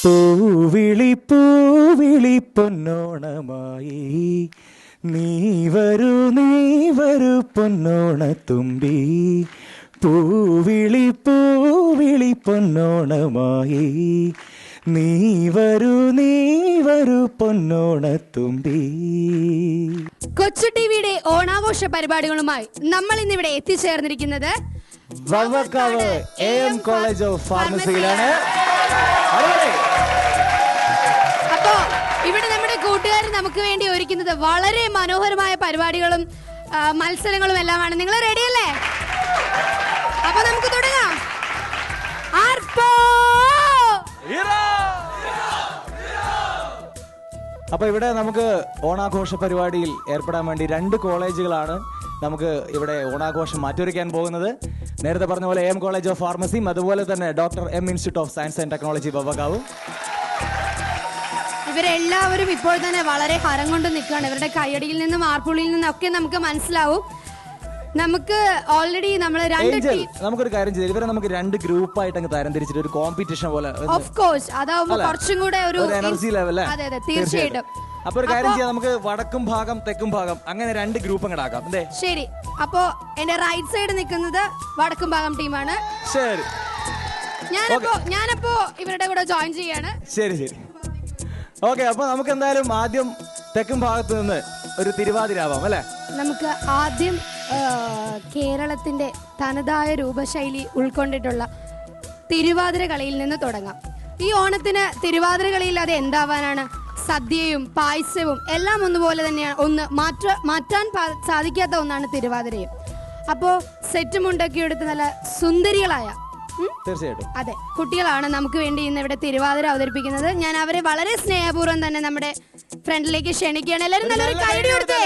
പൂവിളി പൂവിളി പൊന്നോണമായി നീ വരൂ പൊന്നോണത്തുമ്പി. പൂവിളി പൂവിളി പൊന്നോണമായി നീ വരൂ പൊന്നോണത്തുമ്പി. കൊച്ചു ടിവിയുടെ ഓണാഘോഷ പരിപാടികളുമായി നമ്മൾ ഇന്നിവിടെ എത്തിച്ചേർന്നിരിക്കുന്നത് വവ്വക്കാവ് AM കോളേജ് ഓഫ് ഫാർമസിയിലാണ്. അപ്പോ ഇവിടെ നമ്മുടെ കൂട്ടുകാർ നമുക്ക് വേണ്ടി ഒരുക്കുന്നത് വളരെ മനോഹരമായ പരിപാടികളും മത്സരങ്ങളും എല്ലാമാണ്. നിങ്ങൾ റെഡിയല്ലേ? അപ്പൊ നമുക്ക് തുടങ്ങാം. അപ്പൊ ഇവിടെ നമുക്ക് ഓണാഘോഷ പരിപാടിയിൽ ഏർപ്പെടാൻ വേണ്ടി 2 കോളേജുകളാണ് നമുക്ക് ഇവിടെ ഓണാഘോഷം മാറ്റൊരുക്കാൻ പോകുന്നത്. നേരത്തെ പറഞ്ഞ പോലെ AM കോളേജ് ഓഫ് ഫാർമസിയും അതുപോലെ തന്നെ doctor M institute of science and technology വവ്വക്കാവും. ഇവരെല്ലാവരും ഇപ്പോൾ തന്നെ വളരെ ഹരം കൊണ്ട് നിൽക്കുകയാണ്. ഇവരുടെ കൈയടിയിൽ നിന്നും ആർപ്പുള്ളിയിൽ നിന്നും ഒക്കെ നമുക്ക് മനസ്സിലാവും. നമുക്ക് ഓൾറെഡി നമ്മൾ നമുക്കൊരു കാര്യം ചെയ്ത് ഇവരെ നമുക്ക് 2 ഗ്രൂപ്പായിട്ട് അങ്ങ് തരംതിരിച്ചിട്ട് ഒരു കോമ്പറ്റീഷൻ പോലെ. ഓഫ് കോഴ്സ് അതാവുമ്പോൾ കുറച്ചും കൂടെ ഒരു എനർജി ലെവൽ. അതെ അതെ തീർച്ചയായിട്ടും. അപ്പൊ ഒരു കാര്യം ചെയ്യാം, നമുക്ക് വടക്കും ഭാഗം തെക്കും ഭാഗം അങ്ങനെ 2 ഗ്രൂപ്പ് അങ്ങോട്ടാക്കാം. അതെ ശരി. അപ്പോ എന്റെ റൈറ്റ് സൈഡ് നിൽക്കുന്നത് വടക്കും ഭാഗം ടീമാണ്. ശരി, ഞാനപ്പോ ഇവരുടെ കൂടെ ജോയിൻ ചെയ്യാണ്. ശരി ശരി ഓക്കെ. അപ്പൊ നമുക്ക് എന്തായാലും ആദ്യം തെക്കും ഭാഗത്ത് നിന്ന് ഒരു തിരുവാതിരാവാം അല്ലെ? നമുക്ക് ആദ്യം കേരളത്തിന്റെ തനതായ രൂപശൈലി ഉൾക്കൊണ്ടിട്ടുള്ള തിരുവാതിര കളിയിൽ നിന്ന് തുടങ്ങാം. ഈ ഓണത്തിന് തിരുവാതിര കളിയില്ലാതെ എന്താവാനാണ്? സദ്യയും പായസവും എല്ലാം ഒന്നുപോലെ തന്നെയാണ്. മാറ്റാൻ സാധിക്കാത്ത ഒന്നാണ് തിരുവാതിരയും. അപ്പോ സെറ്റ് മുണ്ടൊക്കെ എടുത്ത് നല്ല സുന്ദരികളായ തീർച്ചയായിട്ടും അതെ കുട്ടികളാണ് നമുക്ക് വേണ്ടി ഇന്ന് ഇവിടെ തിരുവാതിര അവതരിപ്പിക്കുന്നത്. ഞാൻ അവരെ വളരെ സ്നേഹപൂർവ്വം തന്നെ നമ്മുടെ ഫ്രണ്ടിലേക്ക് ക്ഷണിക്കുകയാണ്. എല്ലാവരും നല്ലൊരു കൈയടി കൊടുത്തേ.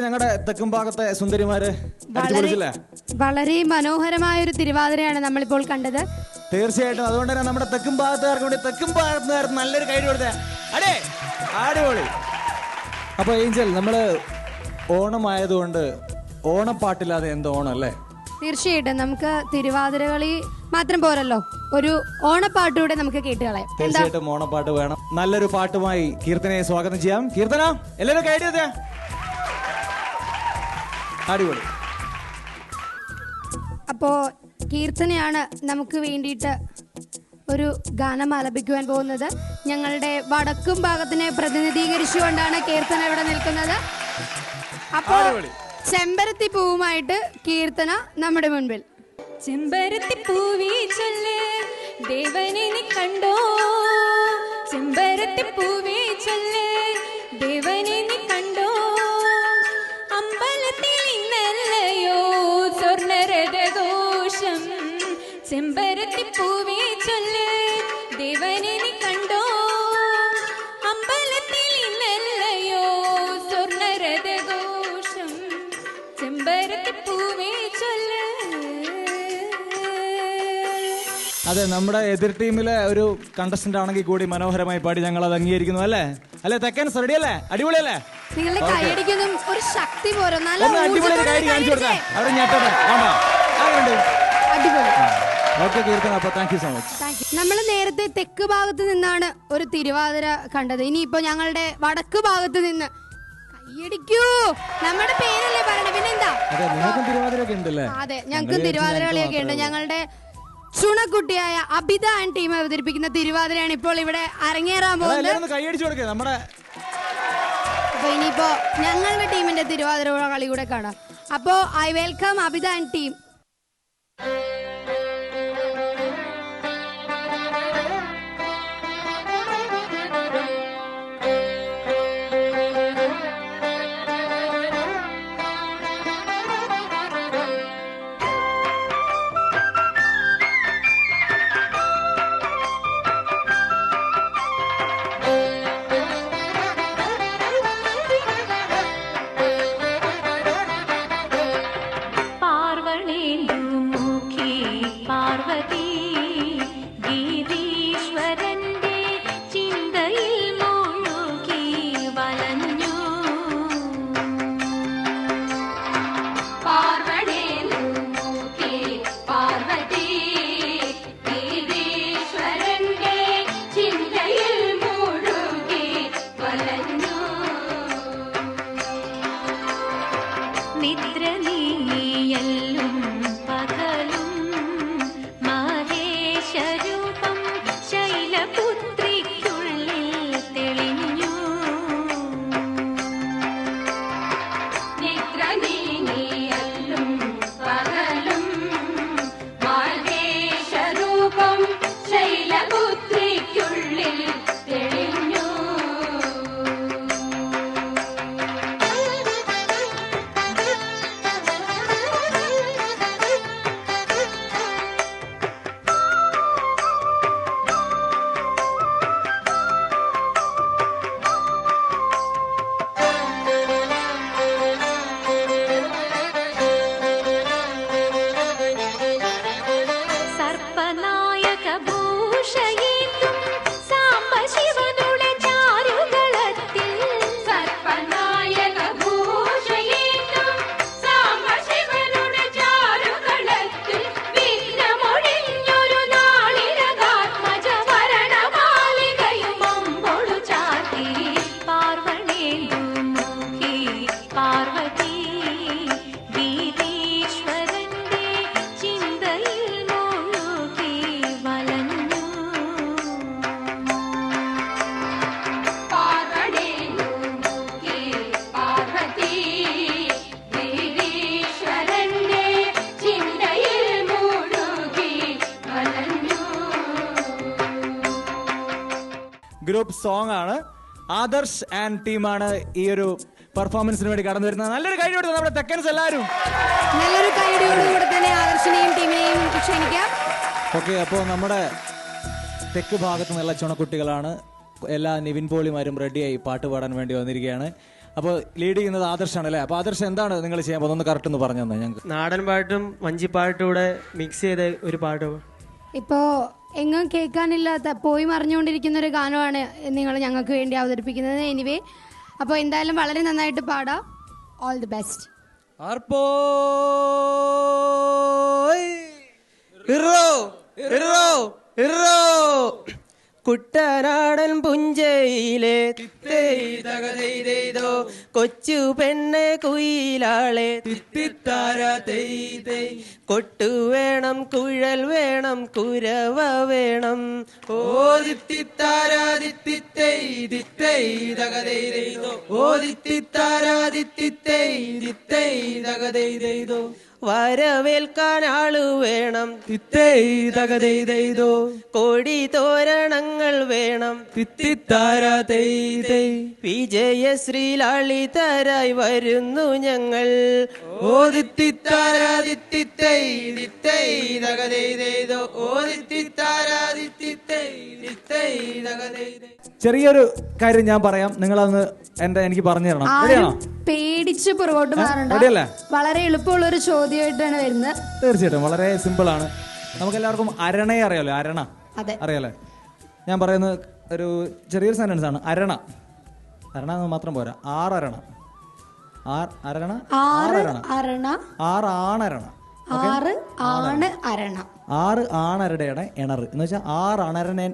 ഞങ്ങളുടെ തെക്കും ഭാഗത്തെ സുന്ദരിമാര് വളരെ മനോഹരമായ ഒരു തിരുവാതിരയാണ് നമ്മളിപ്പോൾ കണ്ടത്. തീർച്ചയായിട്ടും അതുകൊണ്ട് തന്നെ നമ്മുടെ തെക്കും ഭാഗത്തുകാർക്ക് വേണ്ടി തെക്കും ഭാഗത്തുകാർ നല്ലൊരു കൈ കൊടുത്തേ. അടേ അടിപൊളി. അപ്പൊ ഏഞ്ചൽ, നമ്മള് ഓണമായതുകൊണ്ട് ഓണപ്പാട്ടില്ലാതെ എന്ത് ഓണം അല്ലേ? തീർച്ചയായിട്ടും നമുക്ക് തിരുവാതിരകളി മാത്രം പോരല്ലോ, ഒരു ഓണപ്പാട്ടൂടെ നമുക്ക് കേട്ടുകളയാം. തീർച്ചയായിട്ടും ഓണപ്പാട്ട് വേണം. നല്ലൊരു പാട്ടുമായി കീർത്തനയെ സ്വാഗതം ചെയ്യാം. കീർത്തന, എല്ലാവരും കൈയടിയതേ. അടിപൊളി. അപ്പോ കീർത്തനയാണ് നമുക്ക് വേണ്ടിയിട്ട് ഒരു ഗാനം ആലപിക്കുവാൻ പോകുന്നത്. ഞങ്ങളുടെ വടക്കും ഭാഗത്തിനെ പ്രതിനിധീകരിച്ചുകൊണ്ടാണ് കീർത്തന ഇവിടെ നിൽക്കുന്നത്. അപ്പോൾ ചെമ്പരത്തി പൂവുമായിട്ട് കീർത്തന നമ്മുടെ മുൻപിൽ. ചെമ്പരത്തി പൂവി ചൊല്ല് ദേവനെ നീ കണ്ടോ, ചെമ്പരത്തി പൂവി ചൊല്ല് ദേവനെ നീ കണ്ടോ, അമ്പലത്തിൽ ഇന്നല്ലയോ സ്വർണ്ണരഥഘോഷം, ചെമ്പരത്തി പൂവി ചൊല്ല് ദേവനെ നീ കണ്ടോ, അമ്പലത്തിൽ ഇന്നല്ലയോ സ്വർണ്ണരഥഘോഷം, ചെമ്പരത്തി പൂവി ചൊല്ല്. അതെ, നമ്മുടെ എതിർ ടീമിലെ ഒരു കണ്ടസ്റ്റന്റ് ആണെങ്കിൽ കൂടി മനോഹരമായി പാടി ഞങ്ങൾ അത് അംഗീകരിക്കുന്നു. അല്ലേ അല്ലെ തെക്കൻസ് റെഡി അല്ലേ? അടിപൊളിയല്ലേ? നിങ്ങളുടെ കൈയടിക്കൊന്നും ഒരു ശക്തി പോരോ, നല്ല അടിപൊളി കൈ കാണിച്ചു കൊടുക്കാം. അവരെ ഞെട്ടട്ടെ. അടിപൊളി. ഓക്കെ കീർത്തന, അപ്പൊ താങ്ക് യു സോ മച്ച്. നമ്മൾ നേരത്തെ തെക്ക് ഭാഗത്ത് നിന്നാണ് ഒരു തിരുവാതിര കണ്ടത്. ഇനിയിപ്പോ ഞങ്ങളുടെ വടക്ക് ഭാഗത്ത് നിന്ന് കൈയടിക്കൂ, നമ്മുടെ പേരല്ലേ പറയണേ, പിന്നെന്താ? അതെ, നിങ്ങൾക്കും തിരുവാതിരയൊക്കെ ഉണ്ടല്ലേ? അതെ, ഞങ്ങൾക്കും തിരുവാതിരകളിയൊക്കെ ഉണ്ട്. ഞങ്ങളുടെ ചുണക്കുട്ടിയായ അബിത ആൻഡ് ടീം അവതരിപ്പിക്കുന്ന തിരുവാതിരയാണ് ഇപ്പോൾ ഇവിടെ അരങ്ങേറാൻ പോകുന്നത്. കൈയടിച്ചു കൊടുക്കുക നമ്മുടെ. അപ്പൊ ഇനിയിപ്പോ ഞങ്ങളുടെ ടീമിന്റെ തിരുവാതിര കളി കൂടെ കാണാം. അപ്പോ I welcome Abitha and team. Group song ആണ്. ആദർശ് ആൻഡ് ടീമാണ് ഈ ഒരു പെർഫോമൻസിന് വേണ്ടി കടന്നു വരുന്നത്. നല്ലൊരു കൈ കൊടുത്തു നമ്മുടെ തെക്കൻസ് എല്ലാവരും. നല്ലൊരു കൈയോടുകൂടെ തന്നെ ആദർശിനെയും ടീമിനെയും ക്ഷണിക്കാം. ഓക്കെ, അപ്പോൾ നമ്മുടെ തെക്ക് ഭാഗത്ത് നിന്നുള്ള ചുണക്കുട്ടികളാണ്. എല്ലാ നിവിൻ പോളിമാരും റെഡിയായി പാട്ട് പാടാൻ വേണ്ടി വന്നിരിക്കുകയാണ്. അപ്പോൾ ലീഡ് ചെയ്യുന്നത് ആദർശാണ് അല്ലേ? അപ്പോൾ ആദർശ് എന്താണ് നിങ്ങൾ ചെയ്യാൻ പോകുന്നത്? ഒന്ന് കറക്റ്റ് ഒന്ന് പറഞ്ഞു തന്നെ ഞങ്ങൾക്ക്. നാടൻ പാട്ടും വഞ്ചിപ്പാട്ടും കൂടെ മിക്സ് ചെയ്ത ഒരു പാട്ട്. ഇപ്പോ എങ്ങും കേൾക്കാനില്ലാത്ത പോയി മറിഞ്ഞുകൊണ്ടിരിക്കുന്ന ഒരു ഗാനമാണ് നിങ്ങൾ ഞങ്ങൾക്ക് വേണ്ടി അവതരിപ്പിക്കുന്നത്. എനിവേ, അപ്പോൾ എന്തായാലും വളരെ നന്നായിട്ട് പാടാം. All the best. ആർപ്പോ ഇറോ ഇറോ ഇറോ കുട്ടനാടൻ പുഞ്ചയിലെ തിത്തേതകതോ കൊച്ചു പെണ്ണെ കുയിലാളെ തിത്തിത്താര തെയ്തേ കൊട്ടു വേണം കുഴൽ വേണം കുരവ വേണം ഓ തിത്തിത്താര തിത്തിത്തേ ദിത്തേതകതോ ഓ തിത്തിത്താര ദിത്തിത്തേ ദിത്തേതകതോ വരവേൽക്കാൻ ആളു വേണം തിത്തേതകതോ കോടി തോരണങ്ങൾ വേണം തിത്തിത്താര തെയ്തേ വിജയശ്രീ ലളിതരായി വരുന്നു ഞങ്ങൾ ഓ തിത്തിത്താര തിത്തിത്തേ ദിത്തേതകതോ ഓ തിത്തിത്താര ദിത്തിത്തേ ദിത്തേതകതോ. ചെറിയൊരു കാര്യം ഞാൻ പറയാം, നിങ്ങളന്ന് എനിക്ക് പറഞ്ഞു തരണം. റെഡിയാണോ? പേടിച്ച് പുറകോട്ട് മാറണ്ട. റെഡിയല്ലേ? വളരെ എളുപ്പമുള്ള ഒരു ചോദ്യമായിട്ടാണ് വരുന്നത്. തീർച്ചയായിട്ടും വളരെ സിമ്പിൾ ആണ്. നമുക്ക് എല്ലാവർക്കും അരണയെ അറിയാലോ? അരണ അറിയാലേ? ഞാൻ പറയുന്നത് ഒരു ചെറിയൊരു സെന്റൻസ് ആണ്. അരണ എന്ന് മാത്രം പോരാ, ആറരണ. ആറരണ ആറാണരണ. ആറ് ആണരടയുടെ എണറ് എന്ന് വെച്ചാൽ ആറണരനെ.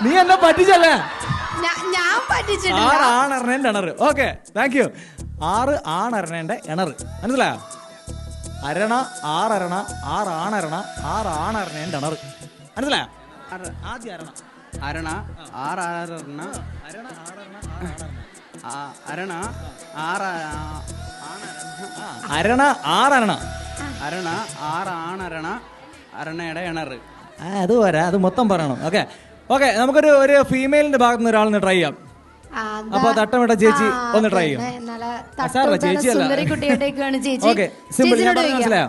നീ എന്നെ പറ്റിച്ചല്ലേ? ഞാൻ പറ്റിച്ചിട്ടില്ല. ആറണരന്റെ എണറ്. Okay, thank you. ആറ് ആണരണന്റെ എണറ് മനസ്സിലായോ? അരണ ആറരണ ആറാണരണന്റെ എണറ് മനസ്സിലായോ? ആദ്യം അരണ അരണ ആറരണ അരണ അരണ ആറരണ അരണ ആറാണരണ അരണയുടെ എണറ്. അത് പോരാ, അത് മൊത്തം പറയണം. ഓക്കെ ഓക്കെ, നമുക്കൊരു ഫീമെയിലിന്റെ ഭാഗത്ത് നിന്ന് ഒരാളിന് ട്രൈ ചെയ്യാം. അപ്പൊ തട്ടമിട്ട ചേച്ചി ഒന്ന് ട്രൈ ചെയ്യും. ചേച്ചിയല്ല. Okay, simple. ഞാൻ പറഞ്ഞ മനസ്സിലായോ?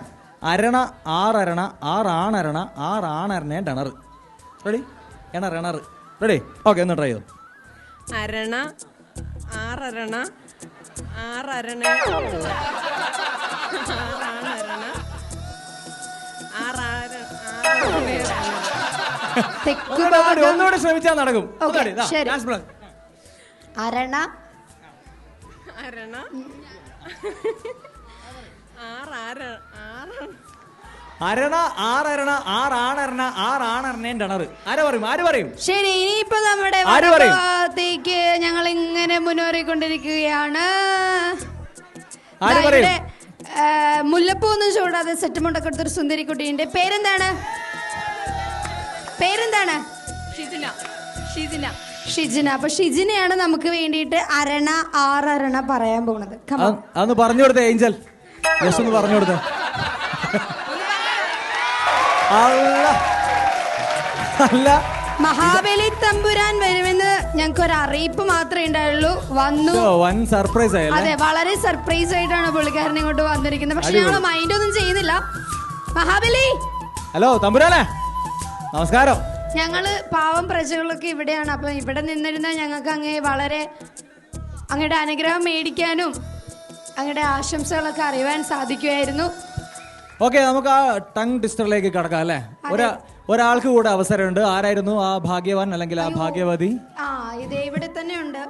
അരണ ആറരണ ആറാണരണ എണറ്. റെഡി? എണറ്. റെഡി? ഓക്കെ, ഒന്ന് ട്രൈ ചെയ്തു. അരണ ആറരണ ആറരണ ഒന്നുകൂടെ ശ്രമിച്ചാൽ നടക്കും. അരണ അരണ അരണ ആറരണ ആറാണരണേന്റെ എണറ്. ആര് പറയും? ശരി, ഇനിയിപ്പോ നമ്മുടെ ഭാഗത്തേക്ക് ഞങ്ങൾ ഇങ്ങനെ മുന്നേറിക്കൊണ്ടിരിക്കുകയാണ്. മുല്ലപ്പൂ ഒന്നും ചൂടാതെ സെറ്റ് മുണ്ടൊക്കെ എടുത്തൊരു സുന്ദരി കുട്ടീന്റെ പേരെന്താണ്? ഷിജിന. അപ്പൊ ഷിജിനയാണ് നമുക്ക് വേണ്ടിയിട്ട് അരണ ആറരണ പറയാൻ പോകുന്നത്. അതൊന്ന് പറഞ്ഞു കൊടുത്തേ ഏഞ്ചൽ. ജസ്റ്റ് ഒന്ന് പറഞ്ഞു കൊടുത്തേ. അല്ല, മഹാബലി തമ്പുരാൻ വരുമെന്ന് ഞങ്ങൾക്ക് ഒരു അറിയിപ്പ് മാത്രമേ ഉണ്ടായുള്ളൂ. വന്നു. വൻ സർപ്രൈസ് ആയി. അതെ, വളരെ സർപ്രൈസ് ആയിട്ടാണ് പുള്ളിക്കാരൻ ഇങ്ങോട്ട് വന്നിരിക്കുന്നത്. പക്ഷെ ഞങ്ങൾ മൈൻഡ് ഒന്നും ചെയ്യുന്നില്ല. മഹാബലി. ഹലോ തമ്പുരാനെ, നമസ്കാരം. ഞങ്ങള് പാവം പ്രജകളൊക്കെ ഇവിടെയാണ്. അപ്പൊ ഇവിടെ നിന്നിരുന്ന ഞങ്ങൾക്ക് അങ്ങയുടെ അനുഗ്രഹം മേടിക്കാനും അങ്ങയുടെ ആശംസകളൊക്കെ അറിയാൻ സാധിക്കുമായിരുന്നു. ഓക്കെ, നമുക്ക് ആ ടങ് ട്വിസ്റ്ററിലേക്ക് കടക്കാം അല്ലേ? ഒരാൾക്ക് കൂടെ അവസരമുണ്ട്. ആരായിരുന്നു ആ ഭാഗ്യവാൻ അല്ലെങ്കിൽ ആ ഭാഗ്യവതി? ഇത് ഇവിടെ തന്നെ ഉണ്ട്.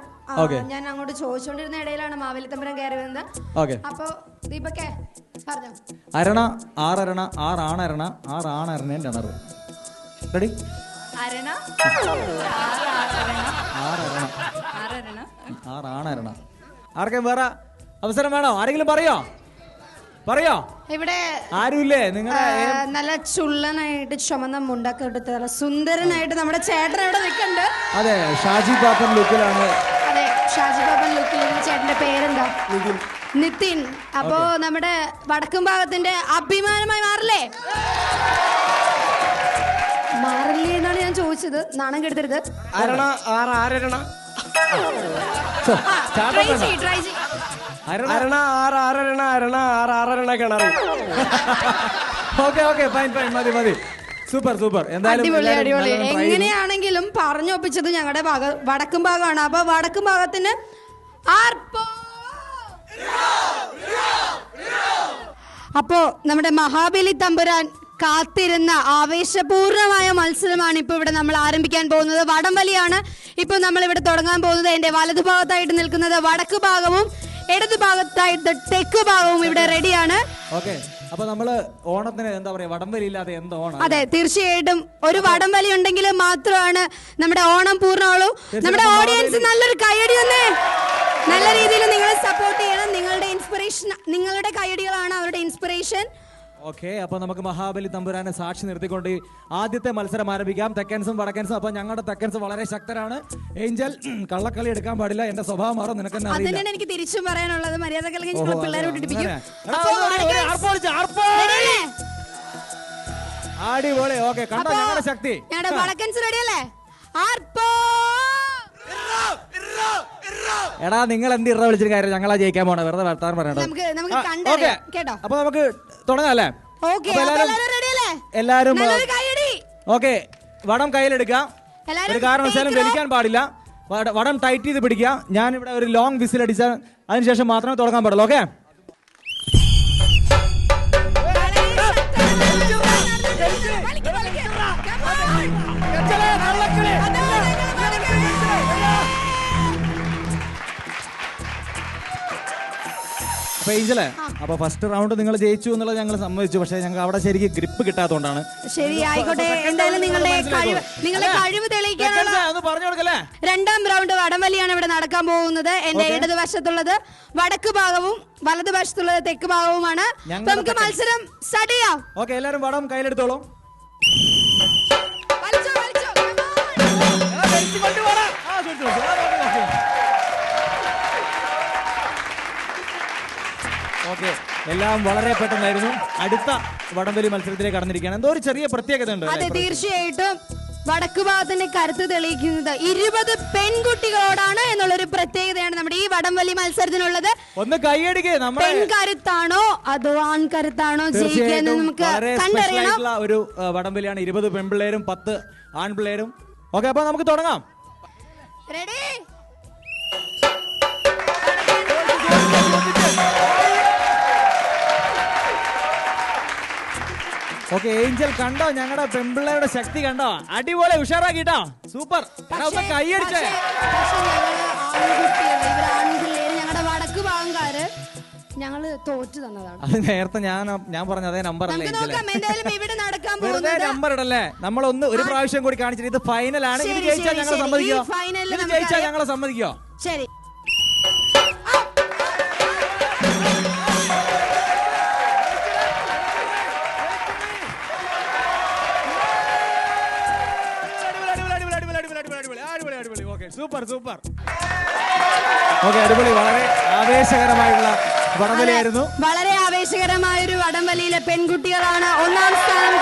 ഞാൻ അങ്ങോട്ട് ചോദിച്ചോണ്ടിരുന്ന ഇടയിലാണ് മാവേലി തമ്പുരാൻ കയറി വന്നത്. അപ്പൊ ദീപക്കെ പറഞ്ഞോ. അരണ ആറരണ ആറാണരണേന്റെ എണറ്. റെഡി? അരണ ആറാണരണ. ആർക്കും വേറെ അവസരം വേണോ? ആരെങ്കിലും പറയോ? ഇവിടെ ആരുമില്ലേ? നിങ്ങളെ നല്ല ചുള്ളനായിട്ട് ചുമന്ന മുണ്ടൊക്കെ എടുത്ത് നല്ല സുന്ദരനായിട്ട് നമ്മുടെ ചേട്ടൻ ഇവിടെ നിൽക്കുന്നുണ്ട്. അതെ, ഷാജി പാപ്പൻ ലുക്കിലാണ്. അതെ, ഷാജി പാപ്പൻ ലുക്കിൽ. ചേട്ടന്റെ പേരെന്താ? നിതിൻ. അപ്പോ നമ്മുടെ വടക്കും ഭാഗത്തിന്റെ അഭിമാനമായി മാറില്ലേ എന്നാണ് ഞാൻ ചോദിച്ചത്. നാണം കെടുത്തരുത്. മതി. സൂപ്പർ. എങ്ങനെയാണെങ്കിലും പറഞ്ഞൊപ്പിച്ചത് ഞങ്ങളുടെ വടക്കും ഭാഗമാണ്. അപ്പൊ വടക്കും ഭാഗത്തിന് അപ്പോ നമ്മുടെ മഹാബലി തമ്പുരാൻ കാത്തിരുന്ന ആവേശപൂർണമായ മത്സരമാണ് ഇപ്പൊ ഇവിടെ നമ്മൾ ആരംഭിക്കാൻ പോകുന്നത്. വടംവലിയാണ് ഇപ്പൊ നമ്മൾ ഇവിടെ തുടങ്ങാൻ പോകുന്നത്. എന്റെ വലതുഭാഗത്തായിട്ട് നിൽക്കുന്നത് വടക്ക് ഭാഗവും ഇടതു ഭാഗത്തായിട്ട് തെക്ക് ഭാഗവും ഇവിടെ റെഡിയാണ്. അപ്പൊ നമ്മള് ഓണത്തിന് എന്താ പറയാ വടംവലി ഇല്ലാതെ എന്ത് ഓണം? അതെ, തീർച്ചയായിട്ടും ഒരു വടംവലി ഉണ്ടെങ്കിൽ മാത്രമാണ് നമ്മുടെ ഓണം പൂർണ്ണമാവുള്ളൂ. നമ്മുടെ ഓഡിയൻസ് നല്ലൊരു കൈയടി തന്നെ, നല്ല രീതിയിൽ നിങ്ങളെ സപ്പോർട്ട് ചെയ്യണം. നിങ്ങളുടെ ഇൻസ്പിറേഷൻ, നിങ്ങളുടെ കൈയടികളാണ് അവരുടെ ഇൻസ്പിറേഷൻ. ഓക്കെ, അപ്പൊ നമുക്ക് മഹാബലി തമ്പുരാനെ സാക്ഷി നിർത്തിക്കൊണ്ട് ഈ ആദ്യത്തെ മത്സരം ആരംഭിക്കാം. തെക്കൻസും വടക്കൻസും. അപ്പൊ ഞങ്ങളുടെ തെക്കൻസ് വളരെ ശക്തരാണ്. ഏഞ്ചൽ, കള്ളക്കളി എടുക്കാൻ പാടില്ല. എന്റെ സ്വഭാവം മാറും, നിനക്ക് തന്നെ അറിയില്ല. അതന്നെയാണ് എനിക്ക് തിരിച്ചും പറയാനുള്ളത്. മര്യാദ കളിക്കാൻ ഓഹോ, പിള്ളേരെ വിട്ടിപ്പിക്കും. അങ്ങനെ. അടിപൊളി. ഓക്കെ, കണ്ടോ ഞങ്ങളുടെ ശക്തി. ഞങ്ങളുടെ വടക്കൻസ് റെഡിയല്ലേ? എടാ നിങ്ങൾ എന്ത് ഇറ വിളിച്ചിട്ട് കാര്യം? ഞങ്ങളാ ജയിക്കാൻ പോണേ, വെറുതെ വർത്താനം പറയണ്ട. നമുക്ക് കണ്ടറിയാം കേട്ടോ. അപ്പൊ നമുക്ക് തുടങ്ങാം അല്ലേ? ഓക്കേ, എല്ലാവരും റെഡിയല്ലേ? എല്ലാരും നല്ലൊരു കൈയടി. ഓക്കെ, വടം കയ്യിലെടുക്കാം. എല്ലാവരും ഒരു കാരണവശാലും take വലിക്കാൻ പാടില്ല. വടം ടൈറ്റ് ചെയ്ത് പിടിക്കുക. ഞാൻ ഇവിടെ ഒരു ലോങ് വിസിൽ അടിച്ചാൽ അതിനുശേഷം മാത്രമേ തുടങ്ങാൻ പാടുള്ളൂ. ഓക്കെ, അപ്പൊ ഏഞ്ചലേ, അപ്പൊ ഫസ്റ്റ് റൗണ്ട് നിങ്ങൾ ജയിച്ചു എന്നുള്ളത് ഞങ്ങൾ സമ്മതിച്ചു. പക്ഷെ ഞങ്ങൾ അവിടെ ശരിക്കും ഗ്രിപ്പ് കിട്ടാത്തോണ്ടാണ്. ശരി, ആയിക്കോട്ടെ. എന്തായാലും നിങ്ങളുടെ കഴിവ് തെളിയിക്കാനുള്ള പറഞ്ഞു കൊടുക്കല്ലേ. രണ്ടാം റൗണ്ട് വടംവലിയാണ് ഇവിടെ നടക്കാൻ പോകുന്നത്. എന്റെ ഇടതുവശത്തുള്ളത് വടക്ക് ഭാഗവും വലതുവശത്തുള്ളത് തെക്ക് ഭാഗവുമാണ്. നമുക്ക് മത്സരം സ്റ്റാർട്ട് ചെയ്യാം. ഓക്കെ, എല്ലാരും വടം കയ്യിലെടുത്തോളൂ. ഓക്കെ, എല്ലാം വളരെ പെട്ടെന്നായിരുന്നു. അടുത്ത വടംവലി മത്സരത്തിലേക്ക് കടന്നിരിക്കുകയാണ്. എന്തോ ഒരു ചെറിയ പ്രത്യേകത ഉണ്ട്. അതെ, തീർച്ചയായിട്ടും വടക്ക് ഭാഗത്തിന്റെ കരുത്ത് തെളിയിക്കുന്നത് 20 പെൺകുട്ടികളോടാണ് എന്നുള്ളൊരു പ്രത്യേകതയാണ് നമ്മുടെ ഈ വടംവലി മത്സരത്തിനുള്ളത്. ഒന്ന് കൈയടിക്കേ. പെൺകരുത്താണോ അതോ ആൺകരുത്താണോ ജയിക്കുക എന്ന് നമുക്ക് കണ്ടറിയണം. ഒരു വടംവലിയാണ്. 20 പെൺപിള്ളേരും 10 ആൺപിള്ളേരും. ഓക്കെ, അപ്പൊ നമുക്ക് തുടങ്ങാം. റെഡി? ഓക്കെ, ഏഞ്ചൽ കണ്ടോ ഞങ്ങളുടെ പെൺപിള്ളേരുടെ ശക്തി കണ്ടോ? അടിപൊളി, ഉഷാറാക്കിട്ടോ, സൂപ്പർ. കൈയടിച്ചേ. ഞങ്ങളുടെ വടക്ക് ഭാഗംകാര് ഞങ്ങള് തോറ്റു തന്നതാണ്. അത് നേരത്തെ ഞാൻ പറഞ്ഞ അതേ നമ്പർ അല്ലേ? ഇവിടെ നടക്കാൻ വെറുതെ നമ്പർ ഇടല്ലേ. നമ്മളൊന്ന് ഒരു പ്രാവശ്യം കൂടി കാണിച്ചിട്ട് ഇത് ഫൈനലാണ്. ഇത് ജയിച്ചാൽ ഞങ്ങൾ സമ്മതിക്കോ? ഇത് ജയിച്ചാൽ ഞങ്ങളെ സമ്മതിക്കോ? ശരി. Super super. ഓക്കെ, അടിപൊളി. വളരെ ആവേശകരമായിട്ടുള്ള വടംവലിയായിരുന്നു. വളരെ ആവേശകരമായ ഒരു വടംവലിയിലെ പെൺകുട്ടികളാണ് ഒന്നാം സ്ഥാനം